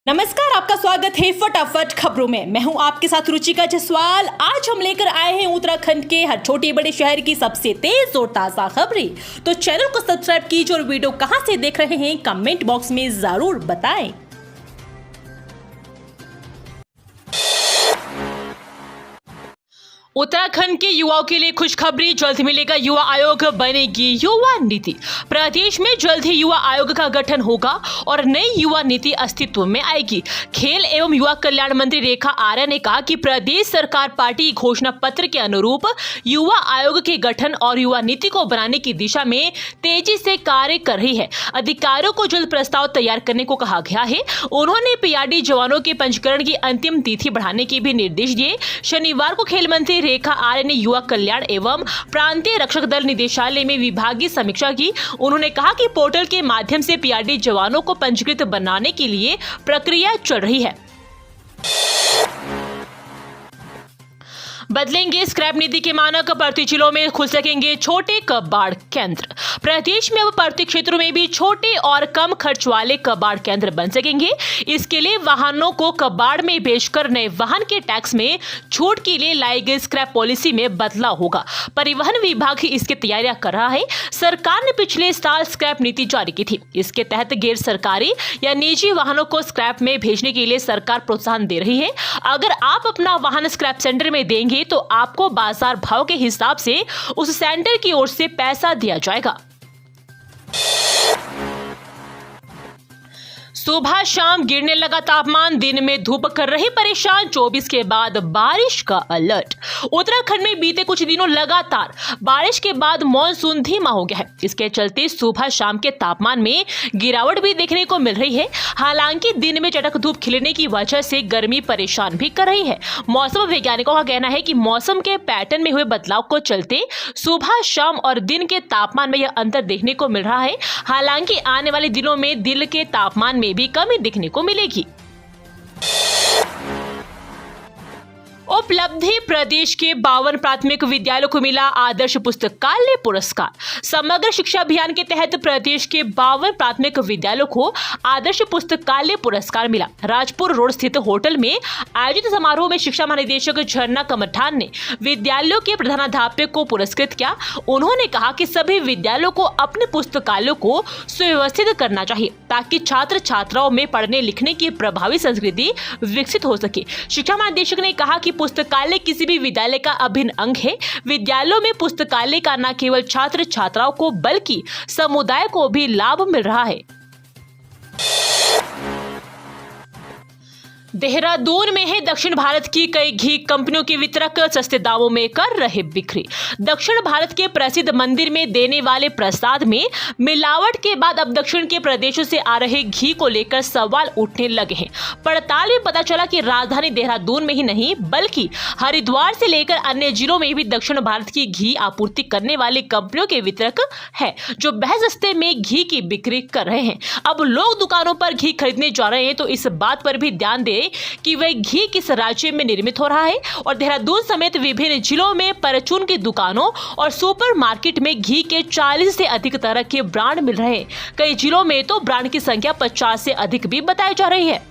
नमस्कार, आपका स्वागत है फटाफट खबरों में। मैं हूं आपके साथ रुचिका जसवाल। आज हम लेकर आए हैं उत्तराखंड के हर छोटे बड़े शहर की सबसे तेज और ताजा खबरें। तो चैनल को सब्सक्राइब कीजिए और वीडियो कहां से देख रहे हैं कमेंट बॉक्स में जरूर बताएं। उत्तराखंड के युवाओं के लिए खुशखबरी, जल्द मिलेगा युवा आयोग, बनेगी युवा नीति। प्रदेश में जल्द ही युवा आयोग का गठन होगा और नई युवा नीति अस्तित्व में आएगी। खेल एवं युवा कल्याण मंत्री रेखा आर्या ने कहा कि प्रदेश सरकार पार्टी घोषणा पत्र के अनुरूप युवा आयोग के गठन और युवा नीति को बनाने की दिशा में तेजी से कार्य कर रही है। अधिकारियों को जल्द प्रस्ताव तैयार करने को कहा गया है। उन्होंने पीआरडी जवानों के पंजीकरण की अंतिम तिथि बढ़ाने के भी निर्देश दिए। शनिवार को खेल मंत्री रेखा आर्या ने युवा कल्याण एवं प्रांतीय रक्षक दल निदेशालय में विभागीय समीक्षा की। उन्होंने कहा कि पोर्टल के माध्यम से पीआरडी जवानों को पंजीकृत बनाने के लिए प्रक्रिया चल रही है। बदलेंगे स्क्रैप नीति के मानक, प्रति जिलों में खुल सकेंगे छोटे कबाड़ केंद्र। प्रदेश में अब प्रति क्षेत्रों में भी छोटे और कम खर्च वाले कबाड़ केंद्र बन सकेंगे। इसके लिए वाहनों को कबाड़ में बेचकर नए वाहन के टैक्स में छूट के लिए लाई गई स्क्रैप पॉलिसी में बदलाव होगा। परिवहन विभाग इसकी तैयारियां कर रहा है। सरकार ने पिछले साल स्क्रैप नीति जारी की थी। इसके तहत गैर सरकारी या निजी वाहनों को स्क्रैप में भेजने के लिए सरकार प्रोत्साहन दे रही है। अगर आप अपना वाहन स्क्रैप सेंटर में देंगे तो आपको बाजार भाव के हिसाब से उस सेंटर की ओर से पैसा दिया जाएगा। सुबह शाम गिरने लगा तापमान, दिन में धूप कर रही परेशान, 24 के बाद बारिश का अलर्ट। उत्तराखंड में बीते कुछ दिनों लगातार बारिश के बाद मॉनसून धीमा हो गया है। इसके चलते सुबह शाम के तापमान में गिरावट भी देखने को मिल रही है। हालांकि दिन में चटक धूप खिलने की वजह से गर्मी परेशान भी कर रही है। मौसम वैज्ञानिकों का कहना है कि मौसम के पैटर्न में हुए बदलाव को चलते सुबह शाम और दिन के तापमान में यह अंतर देखने को मिल रहा है। हालांकि आने वाले दिनों में दिन के तापमान में भी कमी दिखने को मिलेगी। उपलब्धि, प्रदेश के 52 प्राथमिक विद्यालयों को मिला आदर्श पुस्तकालय पुरस्कार। समग्र शिक्षा अभियान के तहत प्रदेश के 52 प्राथमिक विद्यालयों को आदर्श पुस्तकालय पुरस्कार मिला। राजपुर रोड स्थित होटल में आयोजित समारोह में शिक्षा महानिदेशक झरना कमठान ने विद्यालयों के प्रधानाध्यापक को पुरस्कृत किया। उन्होंने कहा कि सभी विद्यालयों को अपने पुस्तकालयों को सुव्यवस्थित करना चाहिए ताकि छात्र छात्राओं में पढ़ने लिखने की प्रभावी संस्कृति विकसित हो सके। शिक्षा महानिदेशक ने कहा कि पुस्तकालय किसी भी विद्यालय का अभिन्न अंग है। विद्यालयों में पुस्तकालय का न केवल छात्र छात्राओं को बल्कि समुदाय को भी लाभ मिल रहा है। देहरादून में है दक्षिण भारत की कई घी कंपनियों के वितरक सस्ते दामों में कर रहे बिक्री। दक्षिण भारत के प्रसिद्ध मंदिर में देने वाले प्रसाद में मिलावट के बाद अब दक्षिण के प्रदेशों से आ रहे घी को लेकर सवाल उठने लगे हैं। पड़ताल में पता चला कि राजधानी देहरादून में ही नहीं बल्कि हरिद्वार से लेकर अन्य जिलों में भी दक्षिण भारत की घी आपूर्ति करने वाली कंपनियों के वितरक है जो बेहद सस्ते में घी की बिक्री कर रहे हैं। अब लोग दुकानों पर घी खरीदने जा रहे हैं तो इस बात पर भी ध्यान दें कि वह घी किस राज्य में निर्मित हो रहा है। और देहरादून समेत विभिन्न जिलों में परचून की दुकानों और सुपरमार्केट में घी के 40 से अधिक तरह के ब्रांड मिल रहे हैं। कई जिलों में तो ब्रांड की संख्या 50 से अधिक भी बताई जा रही है।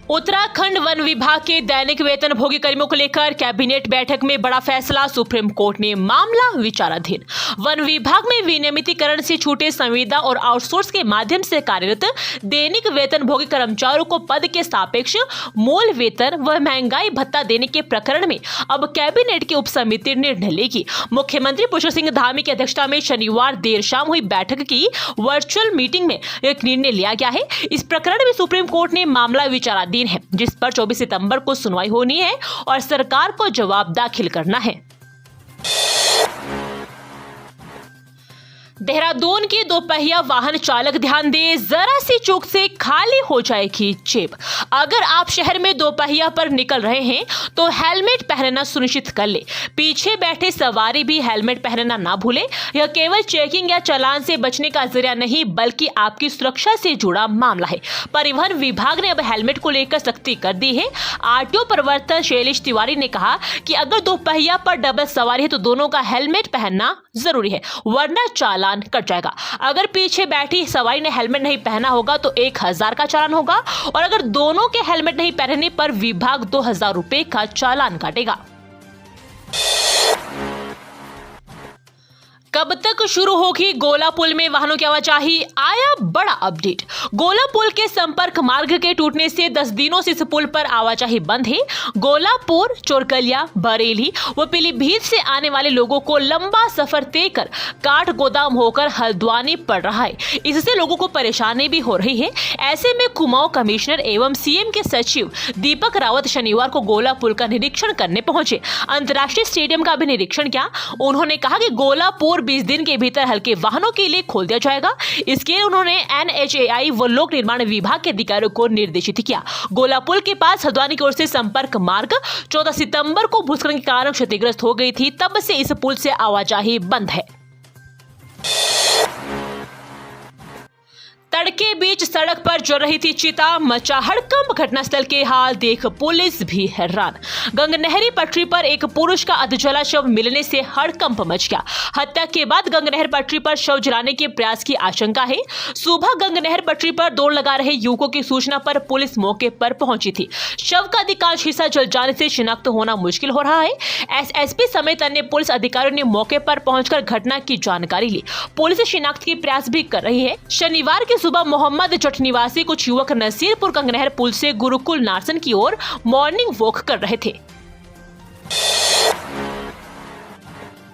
उत्तराखंड वन विभाग के दैनिक वेतन भोगी कर्मियों को लेकर कैबिनेट बैठक में बड़ा फैसला, सुप्रीम कोर्ट ने मामला विचाराधीन। वन विभाग में विनियमितीकरण से छूटे संविदा और आउटसोर्स के माध्यम से कार्यरत दैनिक वेतन भोगी कर्मचारियों को पद के सापेक्ष मूल वेतन व महंगाई भत्ता देने के प्रकरण में अब कैबिनेट की उपसमिति निर्णय लेगी। मुख्यमंत्री पुष्कर सिंह धामी की अध्यक्षता में शनिवार देर शाम हुई बैठक की वर्चुअल मीटिंग में एक निर्णय लिया गया है। इस प्रकरण में सुप्रीम कोर्ट ने मामला विचाराधीन है जिस पर 24 सितंबर को सुनवाई होनी है और सरकार को जवाब दाखिल करना है। देहरादून के दोपहिया वाहन चालक ध्यान दे, जरा सी चूक से खाली हो जाएगी जेब। अगर आप शहर में दोपहिया पर निकल रहे हैं तो हेलमेट पहनना सुनिश्चित कर ले। पीछे बैठे सवारी भी हेलमेट पहनना ना भूले। यह केवल चेकिंग या चालान से बचने का जरिया नहीं बल्कि आपकी सुरक्षा से जुड़ा मामला है। परिवहन विभाग ने अब हेलमेट को लेकर सख्ती कर दी है। आरटीओ प्रवर्तन शैलेश तिवारी ने कहा कि अगर दोपहिया पर डबल सवारी है तो दोनों का हेलमेट पहनना जरूरी है, वरना चालान चालान कट जाएगा। अगर पीछे बैठी सवारी ने हेलमेट नहीं पहना होगा तो 1000 का चालान होगा और अगर दोनों के हेलमेट नहीं पहनने पर विभाग 2000 रुपए का चालान काटेगा। कब तक शुरू होगी गोला पुल में वाहनों की आवाजाही? आया बड़ा अपडेट। गोला पुल के संपर्क मार्ग के टूटने से 10 दिनों से इस पुल पर आवाजाही बंद है। गोलापुर, चोरकलिया, बरेली व पीलीभीत से आने वाले लोगों को लंबा सफर तय कर काठ गोदाम होकर हल्द्वानी पड़ रहा है। इससे लोगों को परेशानी भी हो रही है। ऐसे में कुमाऊं कमिश्नर एवं सीएम के सचिव दीपक रावत शनिवार को गोला पुल का निरीक्षण करने पहुंचे। अंतर्राष्ट्रीय स्टेडियम का भी निरीक्षण किया। उन्होंने कहा कि गोलापुर 20 दिन के भीतर हल्के वाहनों के लिए खोल दिया जाएगा। इसके लिए उन्होंने NHAI व लोक निर्माण विभाग के अधिकारियों को निर्देशित किया। गोला पुल के पास हल्द्वानी की ओर से संपर्क मार्ग 14 सितंबर को भूस्खलन के कारण क्षतिग्रस्त हो गई थी। तब से इस पुल से आवाजाही बंद है। तड़के बीच सड़क पर जल रही थी चिता, मचा हड़कंप। घटनास्थल के हाल देख पुलिस भी हैरान। गंगनहरी पटरी पर एक पुरुष का अधजला शव मिलने से हड़कंप मच गया। हत्या के बाद गंगनहर पटरी पर शव जलाने के प्रयास की आशंका है। सुबह गंगनहर पटरी पर दौड़ लगा रहे युवकों की सूचना पर पुलिस मौके पर पहुंची थी। शव का अधिकांश हिस्सा जल जाने से शिनाख्त होना मुश्किल हो रहा है। SSP समेत अन्य पुलिस अधिकारियों ने मौके पर पहुंचकर घटना की जानकारी ली। पुलिस शिनाख्त के प्रयास भी कर रही है। शनिवार की सुबह मोहम्मद जट निवासी कुछ युवक नसीरपुर गंगनहर पुल से गुरुकुल नार्सन की ओर मॉर्निंग वॉक कर रहे थे।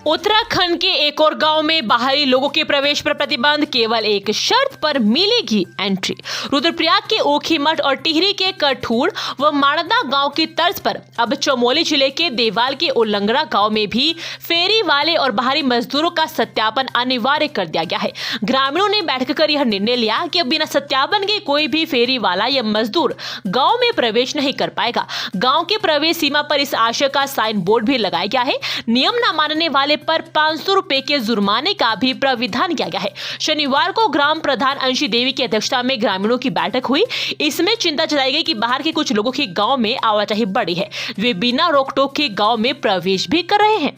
उत्तराखंड के एक और गांव में बाहरी लोगों के प्रवेश पर प्रतिबंध, केवल एक शर्त पर मिलेगी एंट्री। रुद्रप्रयाग के ओखीमठ और टिहरी के कठूर व माणदा गांव की तर्ज पर अब चमोली जिले के देवाल के उल्लंगड़ा गांव में भी फेरी वाले और बाहरी मजदूरों का सत्यापन अनिवार्य कर दिया गया है। ग्रामीणों ने बैठकर यह निर्णय लिया कि अब बिना सत्यापन के कोई भी फेरी वाला या मजदूर गाँव में प्रवेश नहीं कर पाएगा। गाँव के प्रवेश सीमा पर इस आशय का साइन बोर्ड भी लगाया गया है। नियम न मानने वाले पर 500 रुपए के जुर्माने का भी प्राविधान किया गया है। शनिवार को ग्राम प्रधान अंशी देवी की अध्यक्षता में ग्रामीणों की बैठक हुई। इसमें चिंता जताई गई कि बाहर के कुछ लोगों की गांव में आवाजाही बढ़ी है। वे बिना रोक टोक के गांव में प्रवेश भी कर रहे हैं।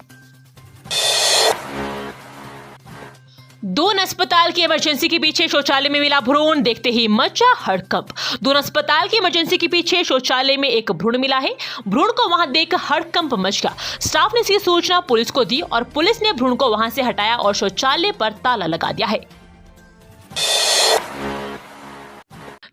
दून अस्पताल की इमरजेंसी के पीछे शौचालय में मिला भ्रूण, देखते ही मचा हड़कंप। दून अस्पताल की इमरजेंसी के पीछे शौचालय में एक भ्रूण मिला है। भ्रूण को वहां देख हड़कंप मच गया। स्टाफ ने इसकी सूचना पुलिस को दी और पुलिस ने भ्रूण को वहां से हटाया और शौचालय पर ताला लगा दिया है।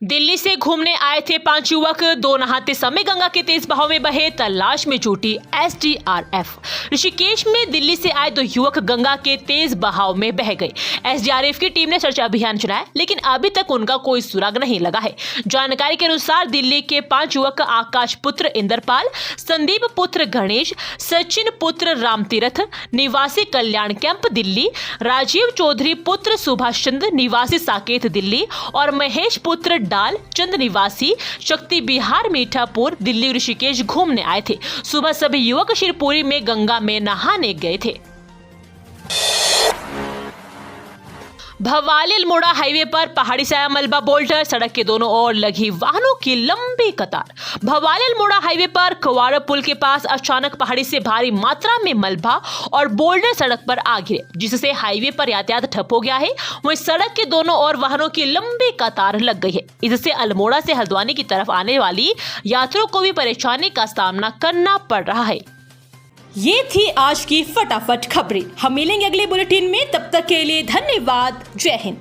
दिल्ली से घूमने आए थे 5 युवक, 2 नहाते समय गंगा के तेज बहाव में बहे, तलाश में जुटी SDRF। ऋषिकेश में दिल्ली से आए 2 युवक गंगा के तेज बहाव में बह गए। SDRF की टीम ने सर्च अभियान चलाया, लेकिन अभी तक उनका कोई सुराग नहीं लगा है। जानकारी के अनुसार दिल्ली के 5 युवक आकाश पुत्र इंद्रपाल, संदीप पुत्र गणेश, सचिन पुत्र रामतीरथ निवासी कल्याण कैंप दिल्ली, राजीव चौधरी पुत्र सुभाष चंद्र निवासी साकेत दिल्ली और महेश पुत्र डाल चंद निवासी शक्ति बिहार मीठापुर दिल्ली ऋषिकेश घूमने आए थे। सुबह सभी युवक शिरपुरी में गंगा में नहाने गए थे। भवाली अल्मोड़ा हाईवे पर पहाड़ी से आया मलबा बोल्डर, सड़क के दोनों ओर लगी वाहनों की लंबी कतार। भवाली अल्मोड़ा हाईवे पर कवाड़ा पुल के पास अचानक पहाड़ी से भारी मात्रा में मलबा और बोल्डर सड़क पर आ गिरे, जिससे हाईवे पर यातायात ठप हो गया है। वहीं सड़क के दोनों ओर वाहनों की लंबी कतार लग गई है। इससे अल्मोड़ा से हल्द्वानी की तरफ आने वाली यात्रियों को भी परेशानी का सामना करना पड़ रहा है। ये थी आज की फटाफट खबरें। हम मिलेंगे अगले बुलेटिन में, तब तक के लिए धन्यवाद। जय हिंद।